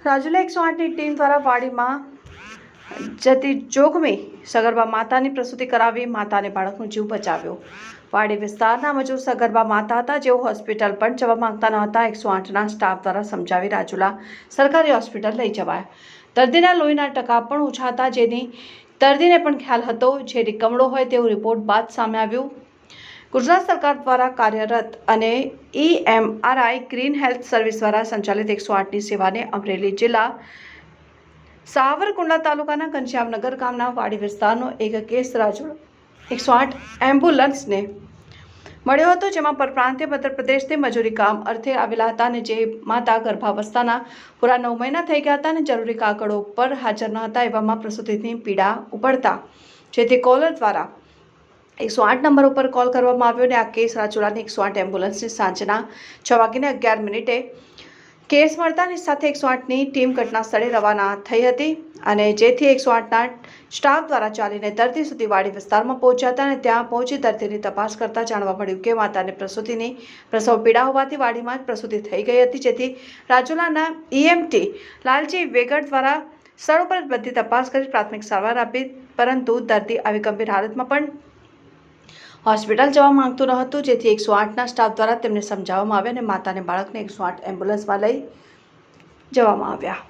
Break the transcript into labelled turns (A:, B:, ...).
A: Rajula 108ની team દ્વારા વાડીમાં જતી જોખમી સગર્ભા માતાની પ્રસૂતિ કરાવી માતાને બાળકનો જીવ બચાવ્યો। વાડી વિસ્તારના મજૂર સગર્ભા માતા હતા, જેઓ હોસ્પિટલ પણ જવા માંગતા ન હતા। 108ના સ્ટાફ દ્વારા સમજાવી રાજુલા સરકારી હોસ્પિટલ લઈ જવાયા। દર્દીના લોહીના ટકા પણ ઓછા હતા, જેની દર્દીને પણ ખ્યાલ હતો, જે કમળો હોય તેવું રિપોર્ટ બાદ સામે આવ્યું। ગુજરાત સરકાર દ્વારા કાર્યરત અને EMRI ગ્રીન હેલ્થ સર્વિસ દ્વારા સંચાલિત 108ની સેવાને અમરેલી જિલ્લા સાવરકુંડલા તાલુકાના ઘનશ્યામનગર ગામના વાડી વિસ્તારનો એક કેસ રાજુલા 108 એમ્બ્યુલન્સને મળ્યો હતો, જેમાં પરપ્રાંતીય મધ્યપ્રદેશથી મજૂરી કામ અર્થે આવેલા હતા અને જે માતા ગર્ભાવસ્થાના પૂરા 9 મહિના થઈ ગયા હતા અને જરૂરી કાગળો પર હાજર ન હતા। એવામાં પ્રસૂતિની પીડા ઉપડતા જેથી કોલર દ્વારા 108 નંબર ઉપર કોલ કરવામાં આવ્યો અને આ કેસ રાજુલાની 108 એમ્બ્યુલન્સની સાંજના 6:11 કેસ મળતાની સાથે 108ની ટીમ ઘટના સ્થળે રવાના થઈ હતી અને જેથી 108ના સ્ટાફ દ્વારા ચાલીને દર્દી સુધી વાડી વિસ્તારમાં પહોંચ્યા હતા અને ત્યાં પહોંચી દર્દીની તપાસ કરતા જાણવા મળ્યું કે માતાને પ્રસવ પીડા હોવાથી વાડીમાં જ પ્રસૂતિ થઈ ગઈ હતી, જેથી રાજુલાના EMT લાલજી વેગડ દ્વારા સ્થળ ઉપર બધી તપાસ કરી પ્રાથમિક સારવાર આપી, પરંતુ દર્દી આવી ગંભીર હાલતમાં પણ હોસ્પિટલ જવા માંગતું ન હતું, જેથી 108ના સ્ટાફ દ્વારા તેમને સમજાવવામાં આવ્યા અને માતાને બાળકને 108 એમ્બ્યુલન્સમાં લઈ જવામાં આવ્યા।